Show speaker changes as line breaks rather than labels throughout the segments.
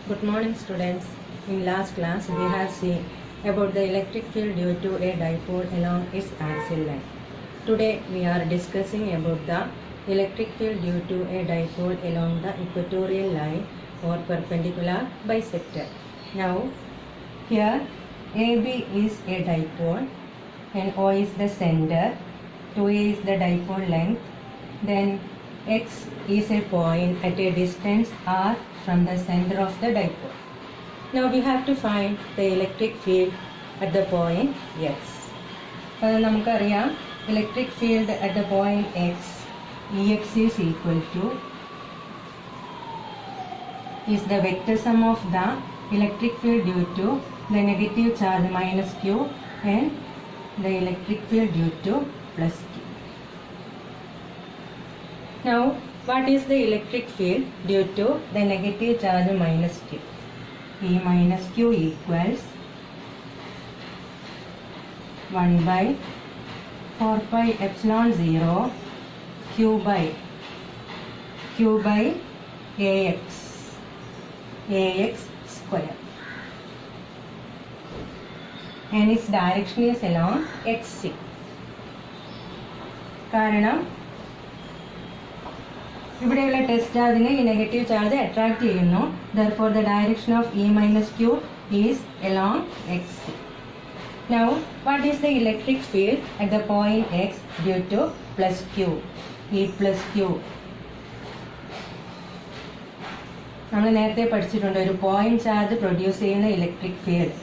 Good morning, students. In last class, we have seen about the electric field due to a dipole along its axial line. Today, we are discussing about the electric field due to a dipole along the equatorial line or perpendicular bisector. Now, here AB is a dipole and O is the center, 2A is the dipole length, then X is a point at a distance R from the center of the dipole. Now we have to find the electric field at the point X. നമുക്കറിയാം electric field at the point X, Ex is equal to is the vector sum of the electric field due to the negative charge minus Q and the electric field due to plus Q. Now, what is the electric field due to the negative charge minus Q? E minus Q equals 1 by 4 pi epsilon 0 Q by AX square. And its direction is along XC. കാരണം ഇവിടെയുള്ള test ചാർജിനെ ഈ negative charge attract ചെയ്യുന്നു. Therefore the direction of E minus Q is along XC. Now what is the electric field at the point X due to plus Q? E plus Q. നമ്മൾ നേരത്തെ പഠിച്ചിട്ടുണ്ട് ഒരു point charge produce ചെയ്യുന്ന electric field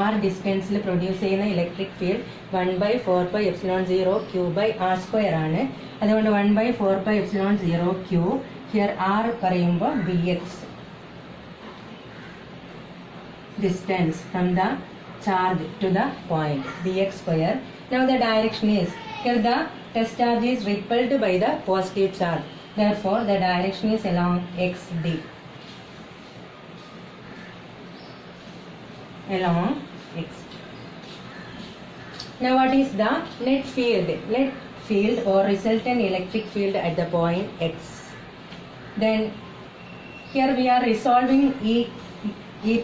R ഡിസ്റ്റൻസിൽ produce ചെയ്യുന്ന electric field 1 by 4 pi epsilon 0 Q by R square ആണ്. അതുകൊണ്ട് 1 by 4 pi epsilon 0 Q, here R പറയുമ്പോൾ Bx, distance from the charge to the point, Bx square. Now the direction is, here the test charge is repelled by the positive charge. Therefore the direction is along XD. Along X. Now what is the net field? Net field or resultant electric field at the point X. Then here we are resolving E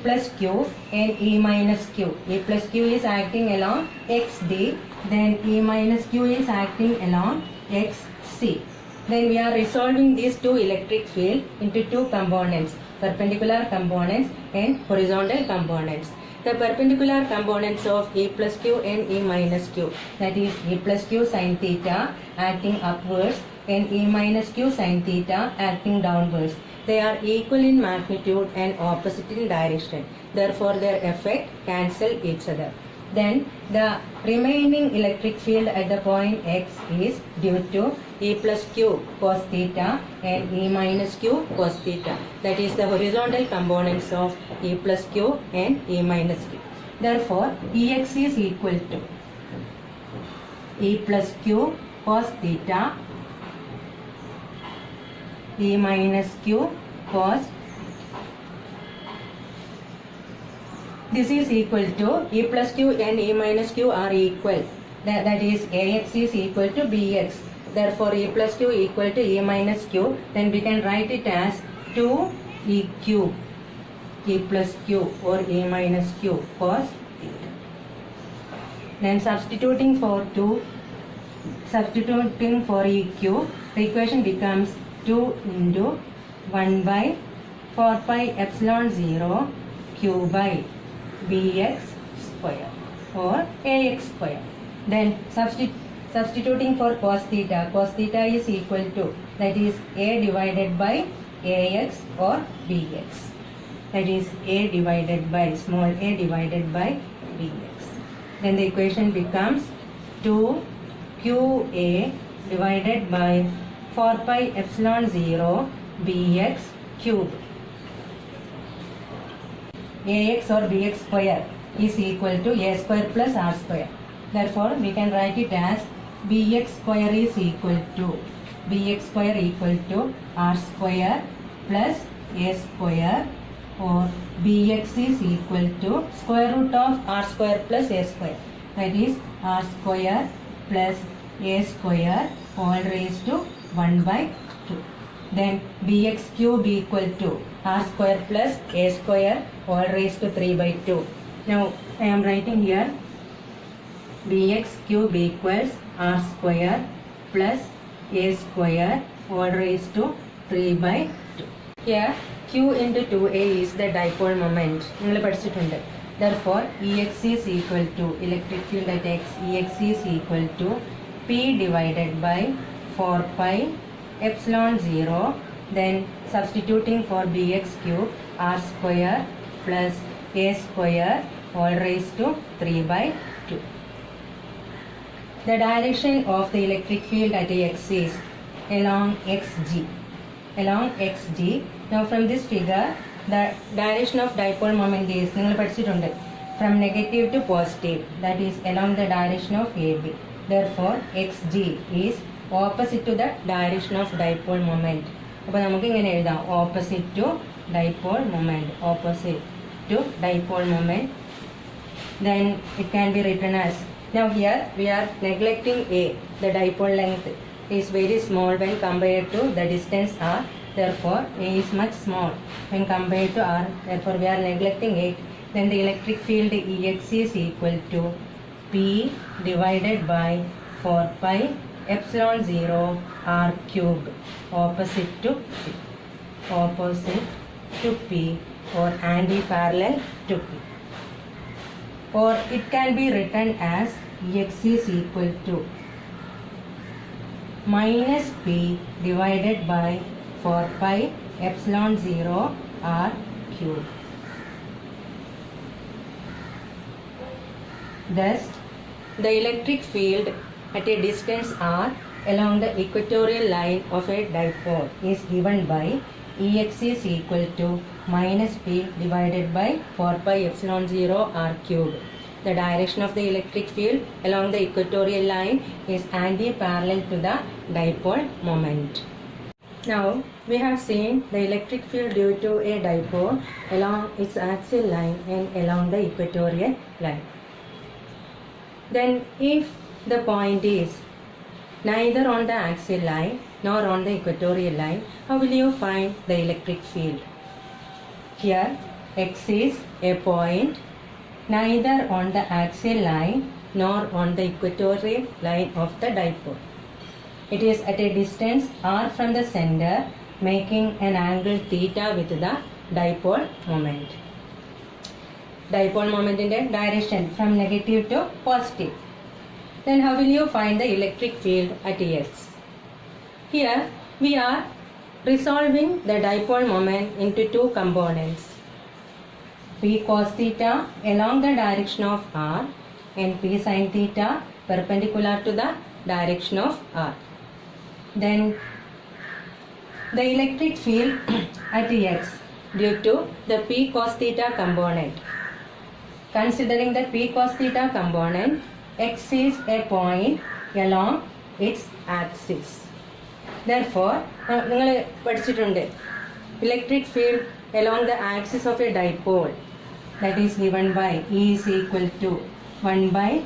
plus Q and E minus Q. E plus Q is acting along XD. Then E minus Q is acting along XC. Then we are resolving these two electric field into two components, perpendicular components and horizontal components. The perpendicular components of E plus Q and E minus Q, that is E plus Q sin theta acting upwards and E minus Q sin theta acting downwards. They are equal in magnitude and opposite in direction. Therefore their effect cancel each other. Then the remaining electric field at the point X is due to E plus Q cos theta and E minus Q cos theta. That is the horizontal components of E plus Q and E minus Q. Therefore Ex is equal to E plus Q cos theta, E minus Q cos. This is equal to E plus Q and E minus Q are equal. That is Ax is equal to Bx. Therefore E plus Q equal to E minus Q. Then we can write it as 2EQ, E plus Q or E minus Q cos theta. Then substituting for EQ, the equation becomes 2 into 1 by 4 pi epsilon 0 Q by Bx square or Ax square. Then substituting for cos theta is equal to, that is A divided by Ax or Bx. That is A divided by, small a divided by Bx. Then the equation becomes 2QA divided by 4 pi epsilon 0 Bx cube. Ax or Bx square is equal to A square plus R square. Therefore we can write it as Bx square is equal to R square plus A square, or Bx is equal to square root of R square plus A square. That is R square plus A square all raised to 1 by 2. then bx cube equal to r square plus a square all raised to 3 by 2. Now I am writing here bx cube equals r square plus a square all raised to 3 by 2. Here q into 2a is the dipole moment. Therefore Ex is equal to electric field at x. Ex is equal to P divided by 4 pi epsilon 0. Then substituting for bx cube r square plus a square all raised to 3 by 2. The direction of the electric field at x is along xg. Along xg. Now from this figure, the direction of dipole moment is from negative to positive, that is along the direction of AB. Therefore xg is opposite to the direction of dipole moment. Opposite to dipole moment. Opposite to dipole moment. Then it can be written as, now here we are neglecting A. The dipole length is very small when compared to the distance r. Therefore A is much small when compared to r. Therefore we are neglecting it. Then the electric field Ex is equal to P divided by 4 pi epsilon 0 r cube opposite to P. Opposite to P or anti-parallel to P. Or it can be written as Ex is equal to minus P divided by 4 pi epsilon 0 r cube. Thus, the electric field at a distance r along the equatorial line of a dipole is given by Ex is equal to minus P divided by 4 pi epsilon 0 r cube. The direction of the electric field along the equatorial line is anti-parallel to the dipole moment. Now we have seen the electric field due to a dipole along its axial line and along the equatorial line. Then if the point is neither on the axial line nor on the equatorial line, how will you find the electric field? Here x is a point neither on the axial line nor on the equatorial line of the dipole. It is at a distance r from the center, making an angle theta with the dipole moment. Dipole moment in the direction from negative to positive. Then how will you find the electric field at x? Here we are resolving the dipole moment into two components. P cos theta along the direction of r and P sin theta perpendicular to the direction of r. Then the electric field at x due to the P cos theta component. Considering the P cos theta component, x is a point along its axis. Therefore, electric field along the axis of a dipole, that is given by E is equal to 1 by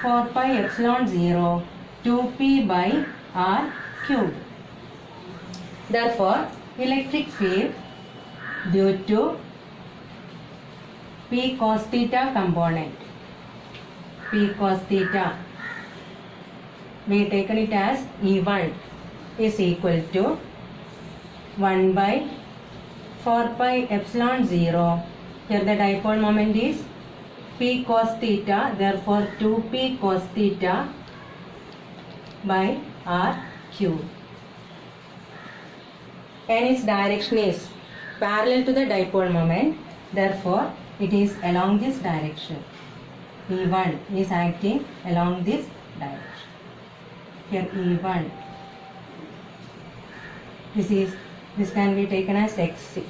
4 pi epsilon 0 2p by r cube. Therefore, electric field due to P cos theta component, P cos theta, we taken it as E1 is equal to 1 by 4 pi epsilon 0. Here the dipole moment is P cos theta, therefore 2p cos theta by r cube. And its direction is parallel to the dipole moment, therefore it is along this direction. E1 is acting along this direction. Here E1, this can be taken as xc,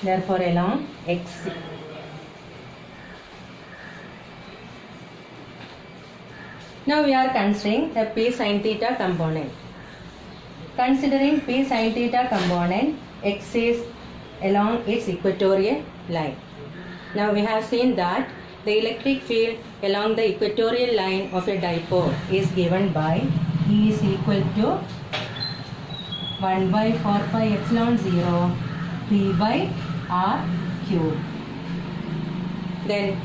therefore along xc. Now we are considering the P sin theta component. Considering P sin theta component, x is along its equatorial line. Now we have seen that the electric field along the equatorial line of a dipole is given by E is equal to 1 by 4 pi epsilon 0 P by R cube. Then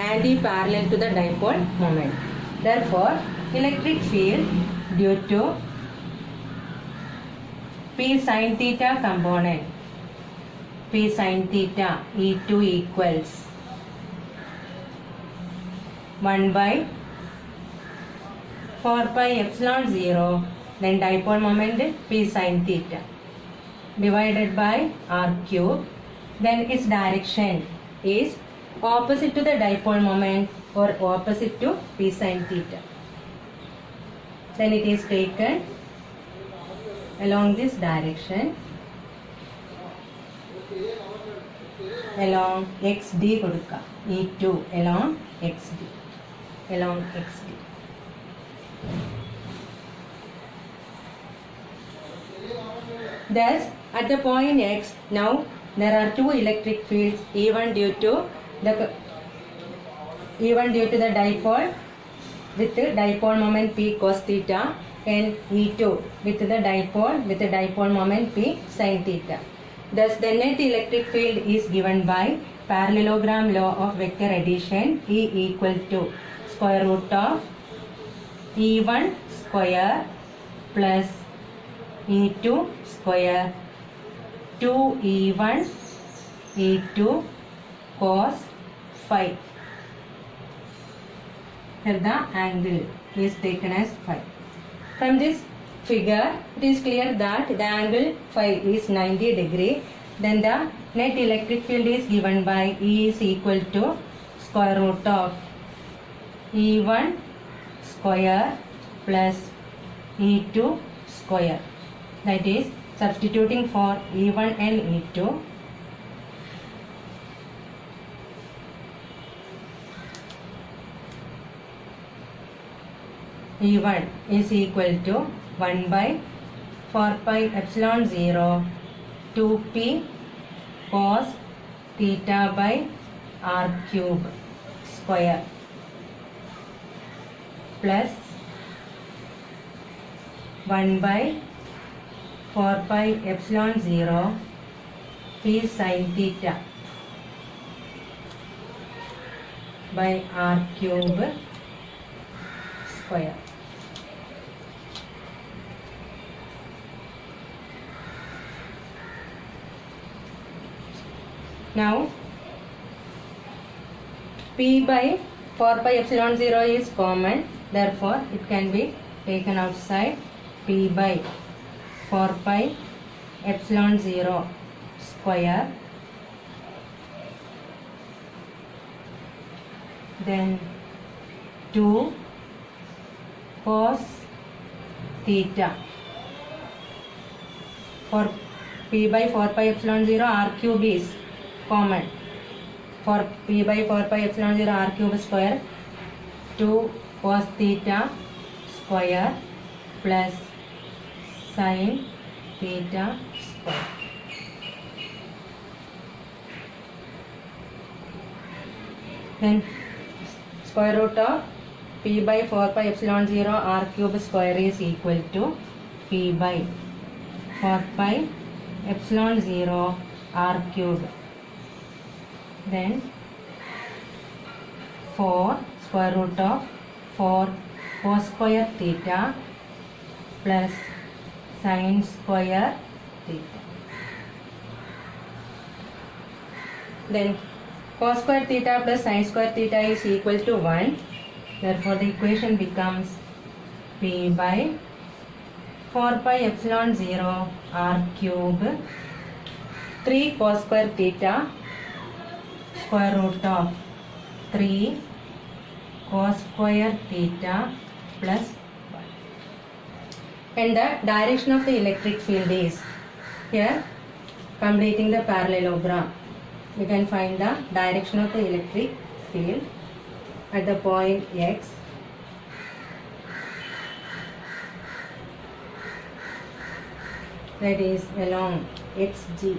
anti-parallel to the dipole moment. Therefore, electric field due to P sin theta component, P sin theta E2 equals 1 by 4 pi epsilon 0, then dipole moment P sin theta divided by R cube. Then its direction is opposite to the dipole moment or opposite to P sin theta. Then it is taken along this direction, along xd കൊടുക്കുക, E2 along xd, along xd. Thus, at the point x, now there are two electric fields, E1 due to the dipole with the dipole moment P cos theta, and E2 with the dipole moment P sin theta. Thus, the net electric field is given by parallelogram law of vector addition, E equal to square root of E1 square plus E2 square 2E1 E2 cos phi. Here the angle is taken as phi. From this figure, it is clear that the angle phi is 90 degree. Then the net electric field is given by E is equal to square root of E1 square plus E2 square. That is, substituting for E1 and E2, E1 is equal to 1 by 4 pi epsilon 0 2p cos theta by R cube square plus 1 by 4 pi epsilon 0 P sin theta by R cube square. Now, P by 4 pi epsilon 0 is common, therefore it can be taken outside. P by 4 pi epsilon 0 square, then 2 cos theta. For P by 4 pi epsilon 0 R cube is common. For P by 4 pi epsilon 0 R cube square, 2 cos theta square plus sin theta square. Then square root of P by 4 pi epsilon 0 R cube square is equal to P by 4 pi epsilon 0 R cube. Then 4 square root of 4 cos square theta plus sin square theta. Then cos square theta plus sin square theta is equal to 1. Therefore, the equation becomes P by 4 pi epsilon 0 R cube 3 cos square theta square root of 3 cos square theta plus 1. And the direction of the electric field is here, completing the parallelogram. We can find the direction of the electric field at the point x. That is along xg.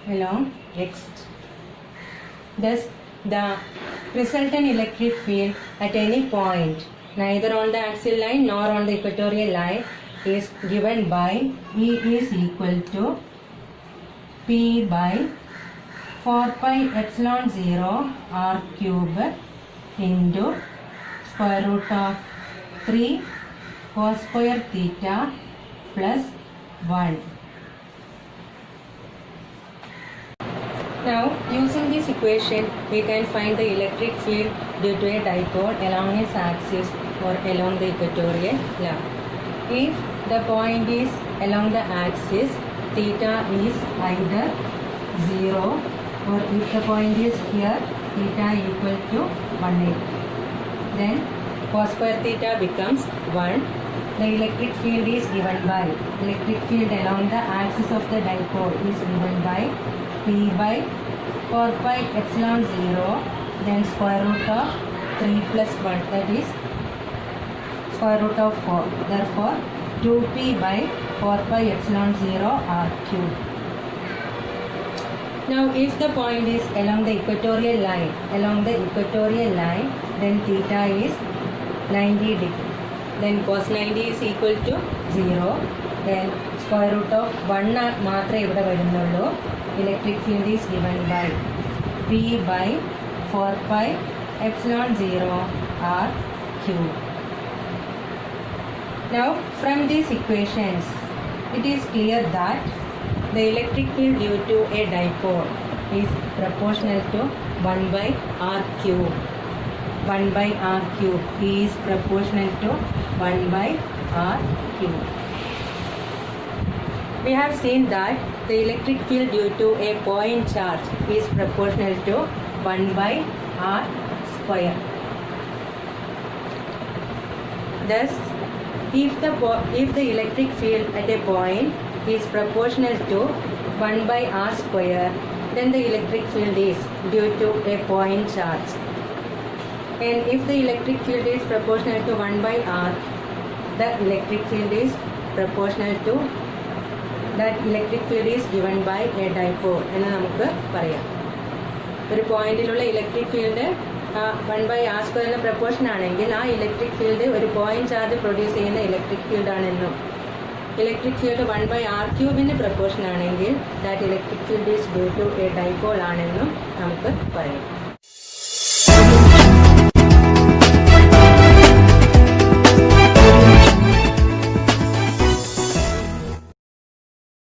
Along x. Thus, the resultant electric field at any point, neither on the axial line nor on the equatorial line, is given by E is equal to P by 4 pi epsilon 0 r cube into square root of 3 cos square theta plus 1. Now, using this equation, we can find the electric field due to a dipole along its axis or along the equatorial line. If the point is along the axis, theta is either 0, or if the point is here, theta equal to 180. Then cos square theta becomes 1. The electric field is given by, electric field along the axis of the dipole is given by P by 4 pi epsilon 0, then square root of 3 plus 1, that is square root of 4. Therefore, 2p by 4 pi epsilon 0 r cube. Now, if the point is along the equatorial line, then theta is 90 degree. Then cos 90 is equal to 0. Then square root of 1 മാത്രമേ ഇവിടെ വരുന്നുള്ളൂ. Electric field is given by P by 4 pi epsilon 0 r cube. Now, from these equations, it is clear that the electric field due to a dipole is proportional to 1 by r cube. 1 by r cube is proportional to 1 by r cube. We have seen that the electric field due to a point charge is proportional to 1 by r square. Thus, if the electric field at a point is proportional to 1 by r square, then the electric field is due to a point charge. And if the electric field is proportional to 1 by r, the electric field is proportional to, that electric field is given by a dipole എന്ന് നമുക്ക് പറയാം. ഒരു പോയിന്റിലുള്ള electric field 1 by r സ്ക്വയറിന് proportion ആണെങ്കിൽ ആ electric field ഒരു point charge produce ചെയ്യുന്ന ഇലക്ട്രിക് ഫീൽഡ് ആണെന്നും, ഇലക്ട്രിക് ഫീൽഡ് 1 by r ക്യൂബിന് പ്രപ്പോർഷൻ ആണെങ്കിൽ that electric field is due to a dipole ആണെന്നും നമുക്ക് പറയാം.